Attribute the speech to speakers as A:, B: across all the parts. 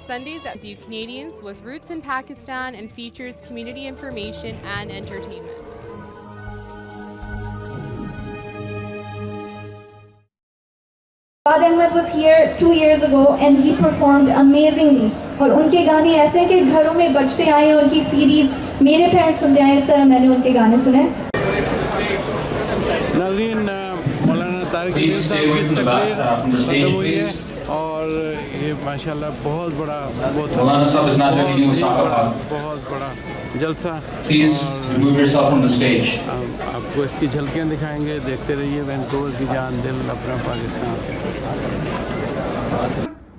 A: Sundays that you Canadians with roots in Pakistan and features community information and entertainment.
B: Fawad Ahmed was here 2 years ago and he performed amazingly. और उनके गाने ऐसे हैं कि घरों में बजते आए हैं, उनकी सीडीज मेरे पेरेंट्स सुनते आए, इस तरह मैंने उनके गाने सुने।
C: नाज़रीन, मौलाना तारिक अमीर साहब की तकरीर हुई है और ये माशाल्लाह बहुत बड़ा बहुत बड़ा जलसा। आपको इसकी झलकियाँ दिखाएंगे, देखते रहिए। वैंकूवर की जान, दिल अपना पाकिस्तान।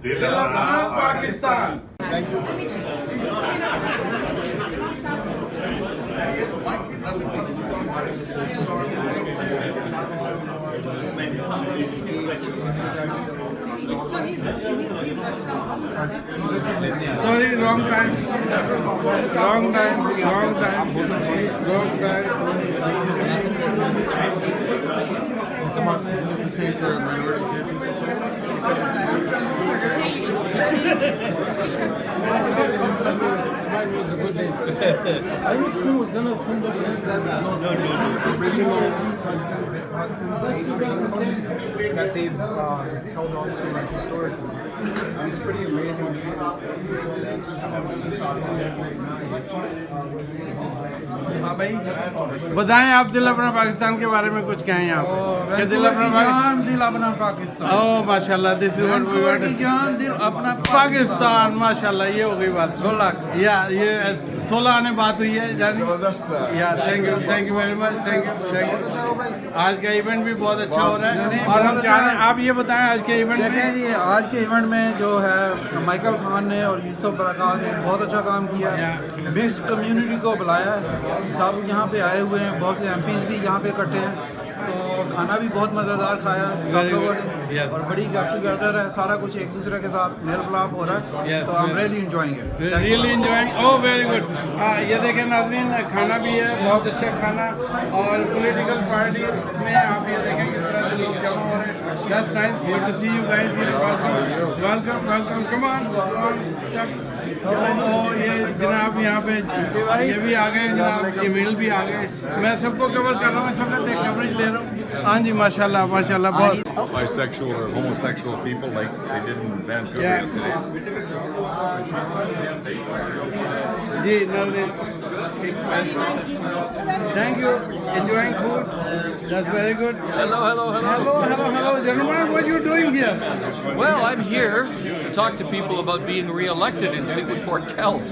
D: दिल अपना Pakistan.
C: Sorry, wrong time.
D: Isn't it the same for minorities here too?
E: That they've held on to like historically. It's pretty amazing.
C: बताएं आप दिल अपना पाकिस्तान के बारे में कुछ कहें आप। दिल अपना
E: पाकिस्तान।
C: ओह माशाल्लाह, this is what we want.
E: दिल अपना
C: पाकिस्तान, माशाल्लाह, ये हो गई बात।
E: 16
C: या ये 16 आने बात हुई है जानी। या thank you very much, thank you. आज का इवेंट भी बहुत अच्छा हो रहा है और हम चाह रहे हैं आप ये बताएं आज के इवेंट में।
E: देखें जी, आज के इवेंट में जो है माइकल खान ने और यूसुफ बरकत ने बहुत अच्छा काम किया। मिक्स कम्युनिटी को बुलाया है, सब यहाँ पे आए हुए हैं, बहुत से एमपीज भी यहाँ पे इकट्ठे हैं, तो खाना भी बहुत मज़ेदार खाया सब लोगों ने और बड़ी गेट टुगेदर है, सारा कुछ एक दूसरे के साथ मेल मिलाप हो रहा है, तो I am really enjoying it.
C: Really enjoying, oh very good. ये देखें नाज़रीन, खाना भी है, बहुत अच्छा खाना, और पॉलिटिकल पार्टी में आप ये देखें किस तरह से लोग जमा हो रहे हैं। That's nice, good to see you guys. Welcome, come on. ये जनाब यहाँ पे ये भी आ गए, जनाब ईमेल भी आ गए। मैं सबको कवर कर रहा हूँ, इस वक्त एक कवरेज ले रहा हूँ। हाँ जी, माशाल्लाह माशाल्लाह, बहुत
F: bisexual or homosexual people like they did in Vancouver today.
C: जी thank you, enjoying food, that's very good. Hello gentlemen, what are you doing here?
G: Well, I'm here to talk to people about being re-elected in Fleetwood Port Kels.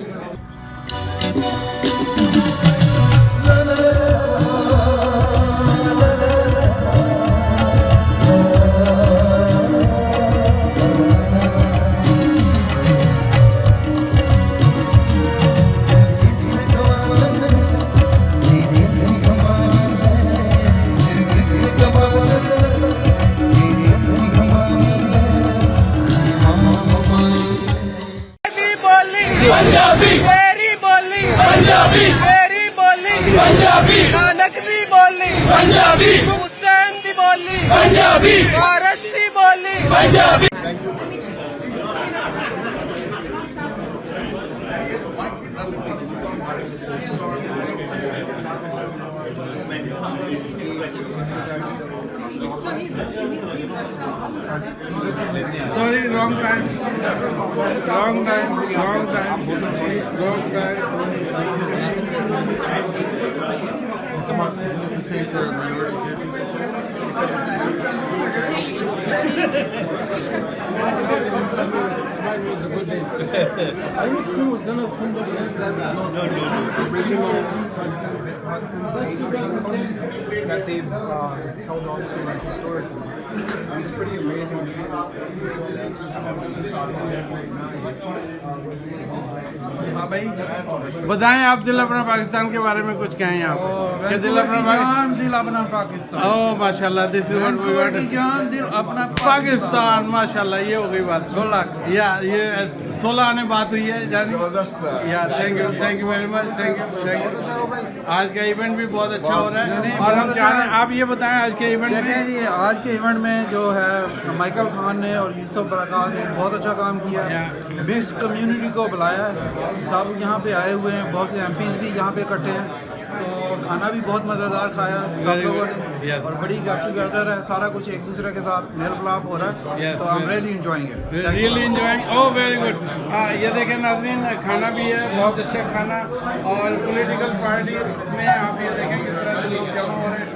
H: Punjabi मेरी बोली, पंजाबी मेरी बोली, पंजाबी नानक दी बोली, पंजाबी हुसैन दी बोली, पंजाबी वारस दी बोली, Punjabi.
C: Sorry, wrong time.
D: Isn't it the same for minorities here too?
E: that they've held on to like historically. And it's pretty amazing. हाँ भाई
C: बताएं आप दिल अपना पाकिस्तान के बारे में कुछ कहें आप कि दिल अपना
E: दिल अपना पाकिस्तान।
C: ओह माशाल्लाह, this is what we want.
E: जान दिल अपना
C: पाकिस्तान, माशाल्लाह, ये हो गई बात।
E: 2 लाख
C: या ये 16 आने बात हुई है जानी। या thank you very much, thank you. आज का इवेंट भी बहुत अच्छा हो रहा है और हम चाह रहे हैं आप ये बताएं आज के इवेंट में।
E: देखें जी, आज के इवेंट में जो है माइकल खान ने और यूसुफ बरकात ने बहुत अच्छा काम किया है। मिक्स्ड कम्युनिटी को बुलाया है, सब यहाँ पे आए हुए हैं, बहुत से एमपीज भी यहाँ पे इकट्ठे हैं, तो खाना भी बहुत मज़ेदार खाया सब लोगों ने और बड़ी गेट टुगेदर है, सारा कुछ एक दूसरे के साथ मेल मिलाप हो रहा है, तो I am really enjoying it.
C: Really enjoying, oh very good. ये देखें नाज़रीन, खाना भी है, बहुत अच्छा खाना, और पॉलिटिकल पार्टी में आप ये देखें किस तरह से लोग जमा हो रहे हैं।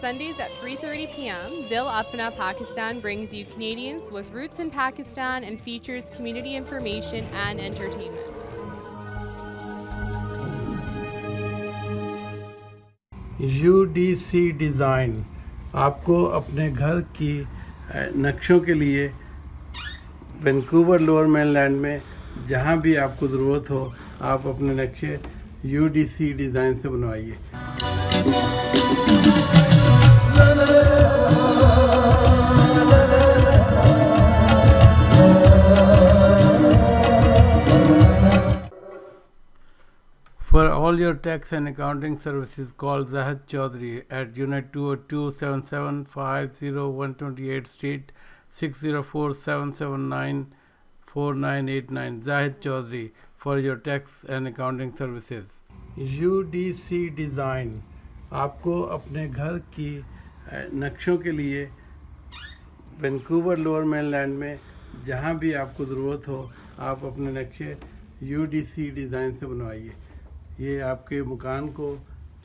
A: Sundays at 3:30 p.m., Dil Apna Pakistan brings you Canadians with roots in Pakistan and features community information and entertainment.
C: UDC design आपको अपने घर की नक्शों के लिए वैंकूवर लोअर मेनलैंड में जहां भी आपको ज़रूरत हो, आप अपने नक्शे UDC डिज़ाइन से बनवाइए। For all your tax and accounting services, call Zahid Chaudhary at Unit 202-775-0128 Street, 604-779-4989. Zahid Chaudhary for your tax and accounting services. UDC design आपको अपने घर की नक्शों के लिए वैंकूवर लोअर मेनलैंड में जहां भी आपको ज़रूरत हो, आप अपने नक्शे UDC डिज़ाइन से बनवाइए। ये आपके मकान को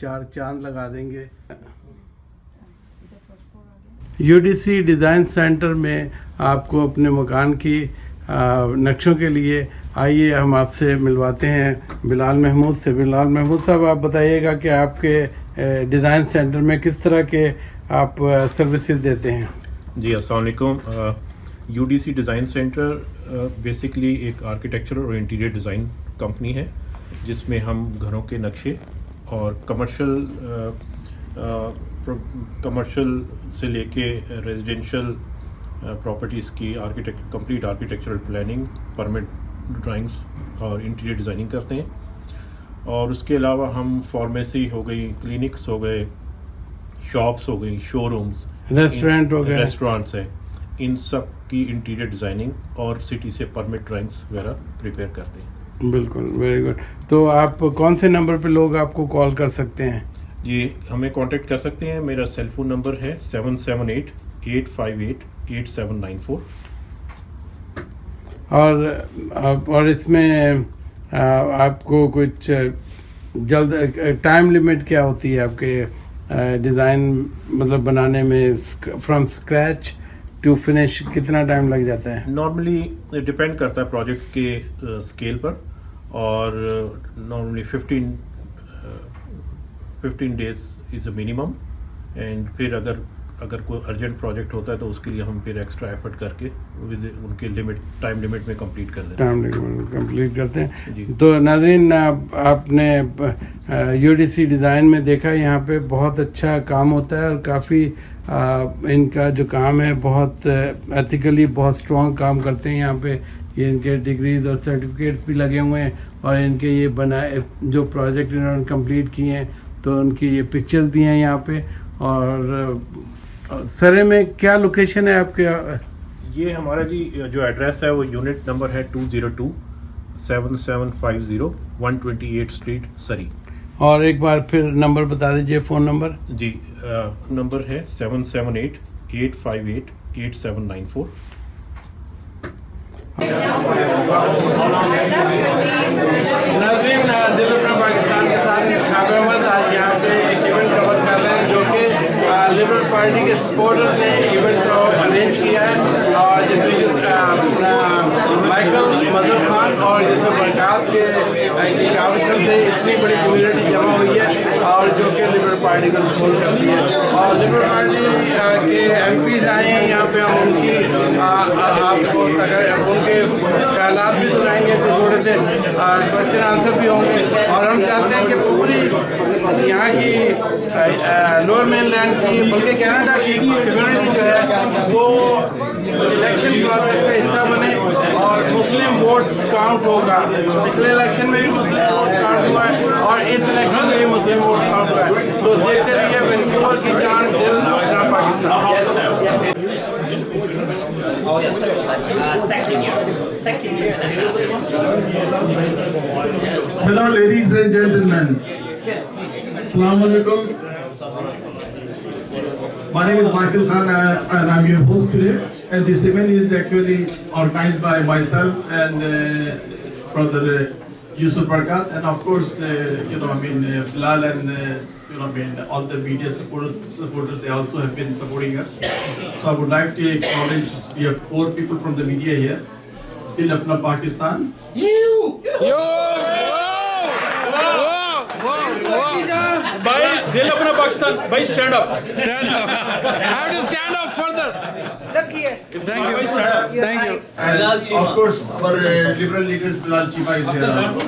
C: 4 चांद लगा देंगे। UDC डिज़ाइन सेंटर में आपको अपने मकान की नक्शों के लिए आइए हम आपसे मिलवाते हैं बिलाल महमूद से। बिलाल महमूद साहब, आप बताइएगा कि आपके डिज़ाइन सेंटर में किस तरह के आप सर्विसेज देते हैं।
I: जी अस्सलाम वालेकुम। UDC डिज़ाइन सेंटर बेसिकली एक आर्किटेक्चर और इंटीरियर डिज़ाइन कंपनी है जिसमें हम घरों के नक्शे और कमर्शियल से लेके रेजिडेंशियल प्रॉपर्टीज़ की complete architectural planning, permit drawings और इंटीरियर डिज़ाइनिंग करते हैं। और उसके अलावा हम फार्मेसी हो गई, क्लिनिक्स हो गए, शॉप्स हो गई, शोरूम्स, रेस्टोरेंट्स हैं, इन सब की इंटीरियर डिज़ाइनिंग और सिटी से परमिट ड्राइंग्स वगैरह प्रिपेयर करते हैं।
C: बिल्कुल, वेरी गुड। तो आप कौन से नंबर पे लोग आपको कॉल कर सकते हैं?
I: ये हमें कांटेक्ट कर सकते हैं। मेरा सेल फोन नंबर है 778-858-8794।
C: और इसमें आपको कुछ जल्द टाइम लिमिट क्या होती है आपके डिज़ाइन मतलब बनाने में, फ्रॉम स्क्रैच टू फिनिश कितना टाइम लग जाता है?
I: नॉर्मली डिपेंड करता है प्रोजेक्ट के स्केल पर, और normally 15 days is a minimum. And फिर अगर कोई अर्जेंट प्रोजेक्ट होता है तो उसके लिए हम फिर एक्स्ट्रा एफर्ट करके उनके टाइम लिमिट में कंप्लीट कर देते हैं।
C: टाइम लिमिट कंप्लीट करते हैं। तो नाज़रीन, आपने UDC डिज़ाइन में देखा, यहाँ पे बहुत अच्छा काम होता है और काफ़ी इनका जो काम है बहुत एथिकली बहुत स्ट्रॉन्ग काम करते हैं। यहाँ पे ये इनके डिग्रीज और सर्टिफिकेट्स भी लगे हुए हैं और इनके ये बनाए जो प्रोजेक्ट इन्होंने कंप्लीट किए हैं तो उनकी ये पिक्चर्स भी हैं यहाँ पे। और सरे में क्या लोकेशन है आपके?
I: ये हमारा जी जो एड्रेस है वो यूनिट नंबर है 202-7750-128 स्ट्रीट, सरी।
C: और एक बार फिर नंबर बता दीजिए, फ़ोन नंबर। जी
I: नंबर है 778-858-8794।
C: नाज़रीन, दिल अपना पाकिस्तान के साथ इंतखाब अहमद आज यहाँ पे एक इवेंट कवर कर रहे हैं जो कि लिबरल पार्टी के सपोर्टर्स ने इवेंट को अरेंज किया है और जिसमें माइकल मदर खान और यूसुफ बरकात के काविशम से इतनी बड़ी कम्युनिटी जमा हुई है और जो कि लिबरल पार्टी को सपोर्ट करती है और लिबरल पार्टी के MPs आए हैं यहाँ पे। हम उनकी आपको उनके ख्यालात भी सुनाएंगे, तो थोड़े से क्वेश्चन आंसर भी होंगे। और हम चाहते हैं कि पूरी यहाँ की लोअर मेनलैंड की बल्कि कनाडा की कम्युनिटी जो है वो इलेक्शन प्रोसेस का हिस्सा बने और मुस्लिम वोट काउंट होगा। पिछले इलेक्शन में भी मुस्लिम वोट काउंट हुआ है और इस इलेक्शन में भी मुस्लिम वोट काउंट हुआ है। तो देखते रहिए वैंकूवर की जान दिल अपना Pakistan.
D: Hello, ladies and gentlemen. Assalamu alaikum. My name is Michael Khan and I'm your host today. And this event is actually organized by myself and brother Yusuf Barakat, and of course, Bilal and all the media supporters, they also have been supporting us. So I would like to acknowledge we have 4 people from the media here. Dil Apna Pakistan.
G: Bhai, Dil Apna Pakistan. Bhai, stand up.
C: Have to stand up further.
H: Look here.
C: Thank you. Thank you.
D: And of course, our liberal leaders, Bilal Chiba is here also.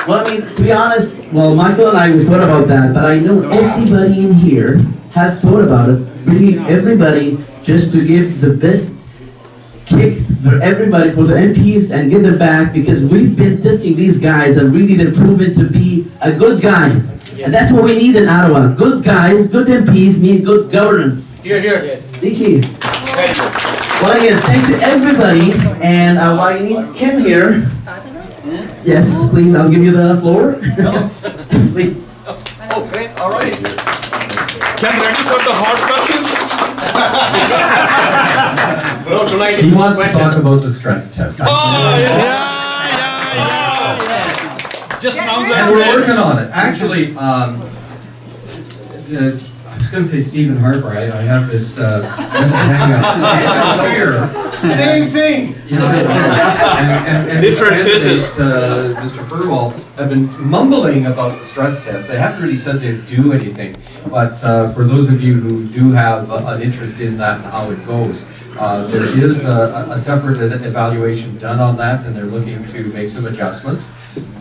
J: Well, I mean, to be honest, well, Michael and I, we thought about that, but I know everybody in here have thought about it, bringing everybody just to give the best kick for everybody, for the MPs, and give them back, because we've been testing these guys, and really they're proven to be a good guys. And that's what we need in Ottawa. Good guys, good MPs mean good governance.
G: Here, here.
J: Thank you. Well, again, thank you everybody, and while you need Kim here, yes, please, I'll give you the floor. Please.
G: Okay, all right. Ken, ready for the hot questions? No, tonight
K: He wants to talk about the stress test.
G: Oh, yeah. Just now
K: And we're working on it. Actually, I was going to say Stephen Harper. I have this hang up here.
D: Same thing.
K: You know, and
G: Different faces.
K: Mr. Burwell have been mumbling about the stress test. They haven't really said they'd do anything. But for those of you who do have an interest in that and how it goes, there is a separate evaluation done on that, and they're looking to make some adjustments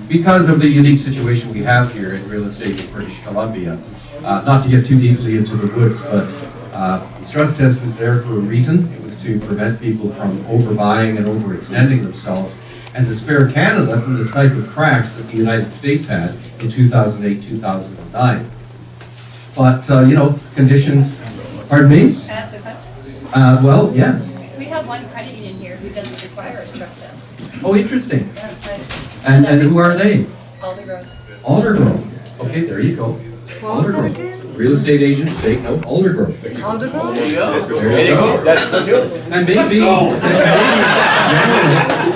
K: because of the unique situation we have here in real estate in British Columbia. Not to get too deeply into the woods, but the stress test was there for a reason. It was to prevent people from overbuying and overextending themselves, and to spare Canada from this type of crash that the United States had in 2008-2009. But, conditions, pardon me?
L: Can I ask a question?
K: Well, yes.
L: We have one credit union here who doesn't require a stress test.
K: Oh, interesting.
L: Yeah,
K: And who are they?
L: Aldergrove.
K: Aldergrove. Okay, there you go. Aldergrove. Real estate agents, take note, Aldergrove.
H: Aldergrove?
K: There you go. And maybe,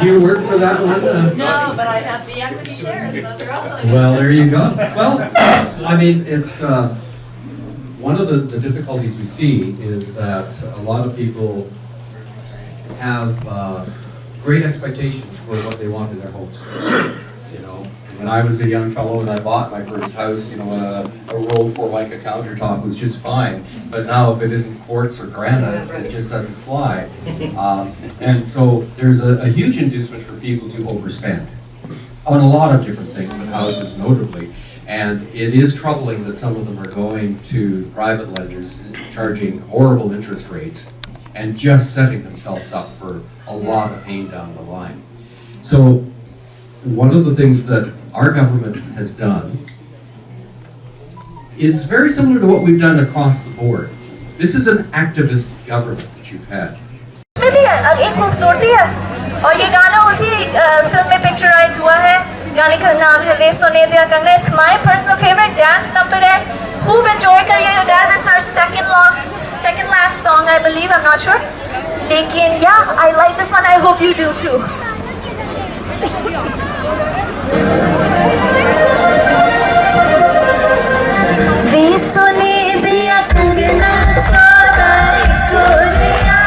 K: do you work for that one?
L: No, but I have the equity shares. Those are also.
K: Well, there you go. Well, I mean, it's, one of the difficulties we see is that a lot of people have great expectations for what they want in their homes. When I was a young fellow and I bought my first house, a rolled Formica countertop was just fine. But now if it isn't quartz or granite, it just doesn't fly. And so there's a huge inducement for people to overspend on a lot of different things, but houses notably. And it is troubling that some of them are going to private lenders, charging horrible interest rates, and just setting themselves up for a lot of pain down the line. So one of the things that our government has done is very similar to what we've done across the board. This is an activist government that you've had.
B: इसमें भी एक खूबसूरती है और ये गाना उसी film में पिक्चराइज हुआ है। गाने का नाम है वे सोने दिया Kangana. It's my personal favorite dance number है। खूब enjoy करिएगा guys. It's our second last song I believe. I'm not sure. लेकिन yeah, I like this one. I hope you do too. वे सोने दिया कंगना सादा इको जिया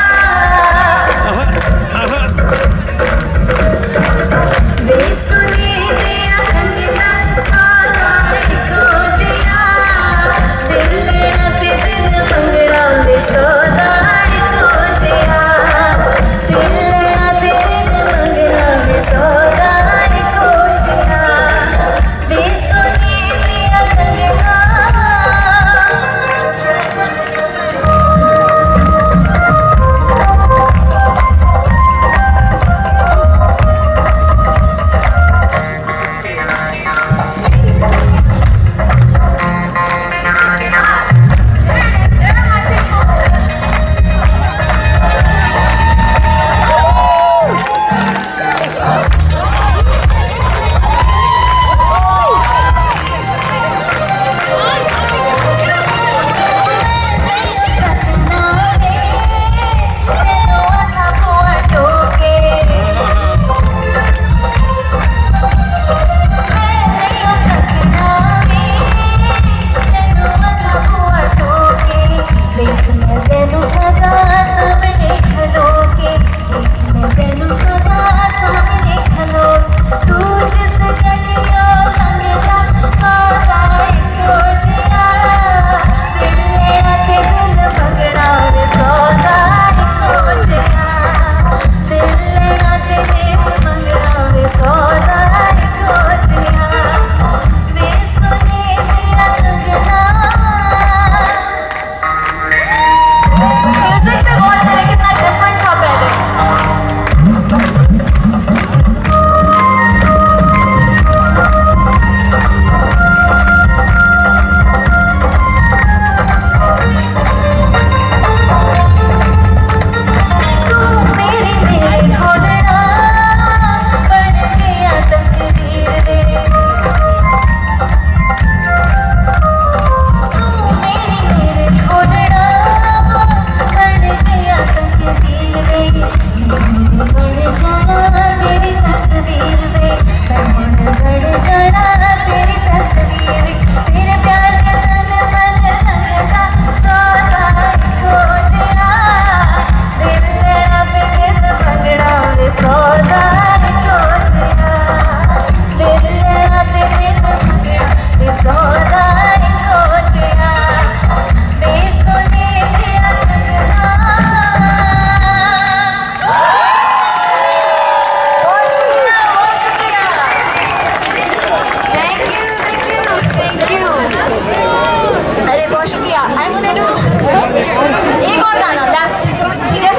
M: एक और गाना लास्ट, ठीक है,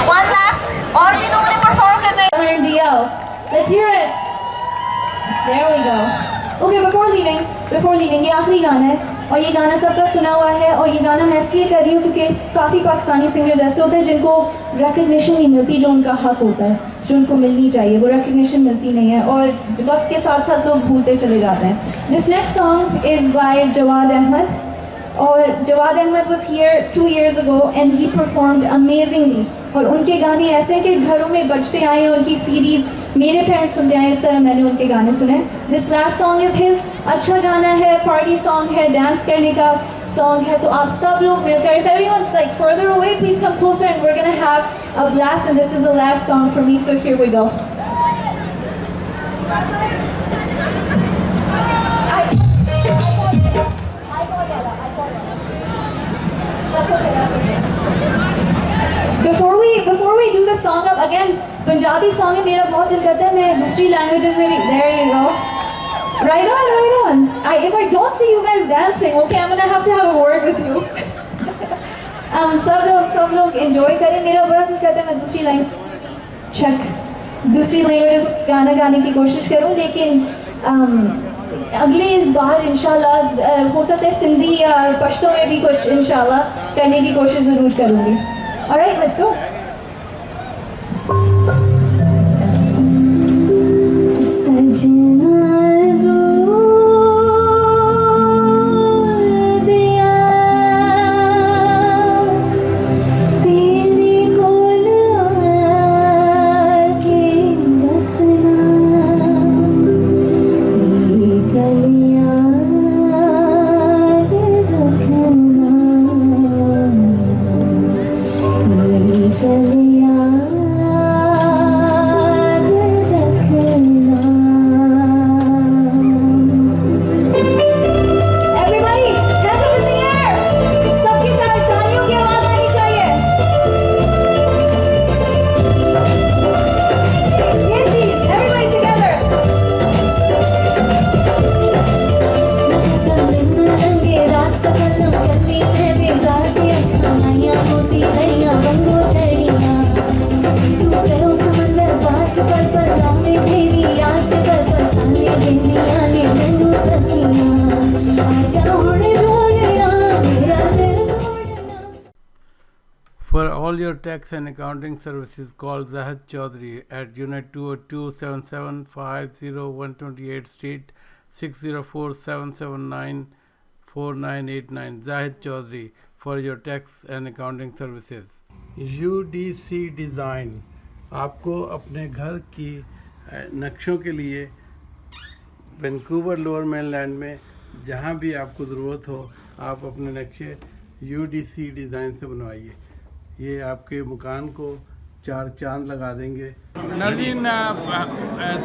M: वन लास्ट, और भी लोगों ने परफॉर्म करना है।
B: DL, let's hear it. There we go. Okay, before leaving, ये आखिरी गाना है और ये गाना सबका सुना हुआ है और ये गाना मैं इसलिए कर रही हूँ क्योंकि काफ़ी पाकिस्तानी सिंगर्स ऐसे होते हैं जिनको रिकग्निशन नहीं मिलती जो उनका हक होता है, जो उनको मिलनी चाहिए, वो रिकग्निशन मिलती नहीं है और वक्त के साथ साथ लोग भूलते चले जाते हैं। This next song is by Jawad Ahmad और Jawad Ahmad was here 2 years ago and he performed amazingly और उनके गाने ऐसे हैं कि घरों में बजते आए हैं, उनकी सीडीज़ मेरे पेरेंट्स सुनते आए, इस तरह मैंने उनके गाने सुने। This last song is his, अच्छा गाना है, पार्टी सॉन्ग है, डांस करने का सॉन्ग है, तो आप सब लोग मिलकर, if everyone's like further away, please come closer and we're gonna have a blast and this is the last song for me, so here we go. That's okay. Before we do the song up again, Punjabi song है, मेरा बहुत दिल करता है मैं दूसरी languages में भी, there you go. Right on. If I don't see you guys dancing, okay, I'm gonna have to have a word with you. सब लोग enjoy करें, मेरा बड़ा दिल करता है मैं दूसरी लैंग्वेजेस गाना गाने की कोशिश करूं, लेकिन अगले बार इंशाल्लाह हो सकता है सिंधी या पश्तो में भी कुछ इंशाल्लाह करने की कोशिश ज़रूर करूँगी। Alright, let's go. सजना
N: For all your tax and accounting services, call Zahid Chaudhary at Unit 202-775-0128 Street, 604-779-4989. Zahid Chaudhary for your tax and accounting services.
C: UDC design आपको अपने घर की नक्शों के लिए वैंकूवर लोअर मेनलैंड में जहाँ भी आपको ज़रूरत हो, आप अपने नक्शे UDC डिज़ाइन से बनवाइए। ये आपके मकान को 4 चांद लगा देंगे। नाज़रीन,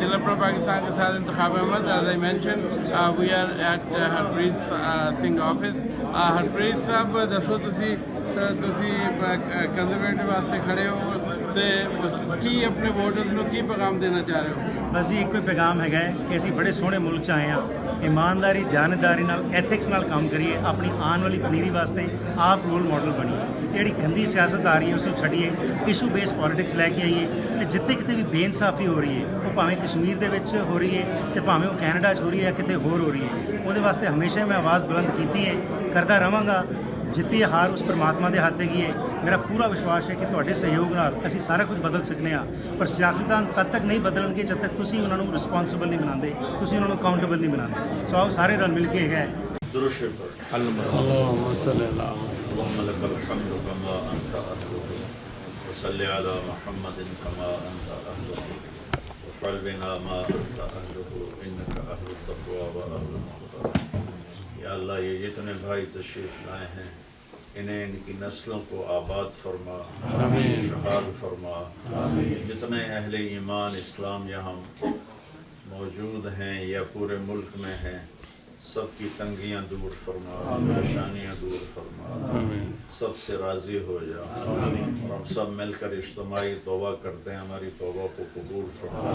C: दिलपर पाकिस्तान के साथ Intikhab Ahmed, as I mentioned, we are at Harpreet Singh office. Harpreet sahab दसो ਤੁਸੀਂ कंजरवेटिव वास्ते खड़े हो ਤੇ ਕੀ ਆਪਣੇ ਵੋਟਰਸ ਨੂੰ ਕੀ ਪੈਗਾਮ ਦੇਣਾ ਚਾਹ ਰਹੇ ਹੋ?
O: ਬਸ ਜੀ ਇੱਕੋ ਹੀ ਪੈਗਾਮ ਹੈਗਾ ਕਿ ਅਸੀਂ ਬੜੇ ਸੋਹਣੇ ਮੁਲਕ 'ਚ ਆਏ ਹਾਂ, ਇਮਾਨਦਾਰੀ ਦਿਆਨਤਦਾਰੀ ਨਾਲ ਐਥਿਕਸ ਨਾਲ ਕੰਮ ਕਰੀਏ, ਆਪਣੀ ਆਉਣ ਵਾਲੀ ਪਨੀਰੀ ਵਾਸਤੇ ਆਪ ਰੋਲ ਮਾਡਲ ਬਣੀਏ। ਜਿਹੜੀ ਗੰਦੀ ਸਿਆਸਤ ਆ ਰਹੀ ਹੈ ਉਸ ਨੂੰ ਛੱਡੀਏ, ਇਸ਼ੂ ਬੇਸ ਪੋਲਿਟਿਕਸ ਲੈ ਕੇ ਆਈਏ ਤੇ ਜਿੱਥੇ ਕਿਤੇ ਵੀ ਬੇਇਨਸਾਫੀ ਹੋ ਰਹੀ ਹੈ, ਉਹ ਭਾਵੇਂ ਕਸ਼ਮੀਰ ਦੇ ਵਿੱਚ ਹੋ ਰਹੀ ਹੈ ਤੇ ਭਾਵੇਂ ਉਹ ਕੈਨੇਡਾ 'ਚ ਹੋ ਰਹੀ ਹੈ, ਕਿਤੇ ਹੋਰ ਹੋ ਰਹੀ ਹੈ, ਉਹਦੇ ਵਾਸਤੇ ਹਮੇਸ਼ਾ ਮੈਂ ਆਵਾਜ਼ ਬੁਲੰਦ ਕੀਤੀ ਹੈ, ਕਰਦਾ ਰਵਾਂਗਾ। ਜਿੱਤੀ ਹਾਰ ਉਸ ਪਰਮਾਤਮਾ ਦੇ ਹੱਥ ਹੈਗੀ ਹੈ। ਮੇਰਾ ਪੂਰਾ ਵਿਸ਼ਵਾਸ ਹੈ ਕਿ ਤੁਹਾਡੇ ਸਹਿਯੋਗ ਨਾਲ ਅਸੀਂ ਸਾਰਾ ਕੁਝ ਬਦਲ ਸਕਨੇ ਆ, ਪਰ ਸਿਆਸਤਦਾਨ ਤਦ ਤੱਕ ਨਹੀਂ ਬਦਲਣਗੇ ਜਦ ਤੱਕ ਤੁਸੀਂ ਉਹਨਾਂ ਨੂੰ ਰਿਸਪੌਂਸਿਬਲ ਨਹੀਂ ਬਣਾਉਂਦੇ, ਤੁਸੀਂ ਉਹਨਾਂ ਨੂੰ ਅਕਾਊਂਟੇਬਲ ਨਹੀਂ ਬਣਾਉਂਦੇ। ਸੋ ਆਓ ਸਾਰੇ ਰਲ ਮਿਲ ਕੇ ਹੈਗਾ
P: अल्लाह ये जितने भाई तशरीफ़ लाए हैं इन्हें इनकी नस्लों को आबाद फरमा, शहाद फरमा। जितने अहले ईमान इस्लाम यहाँ मौजूद हैं या पूरे मुल्क में हैं, सबकी तंगियाँ दूर फरमा, परेशानियाँ दूर फरमा, सबसे राज़ी हो जा। और हम सब मिलकर इज्तिमाई तौबा करते हैं, हमारी तौबा को कबूल फरमा।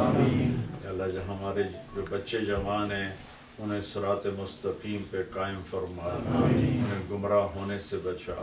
P: अल्लाह जो हमारे जो बच्चे जवान हैं उन्हें सिरात मुस्तकीम पे कायम फरमा, उन्हें गुमराह होने से बचा।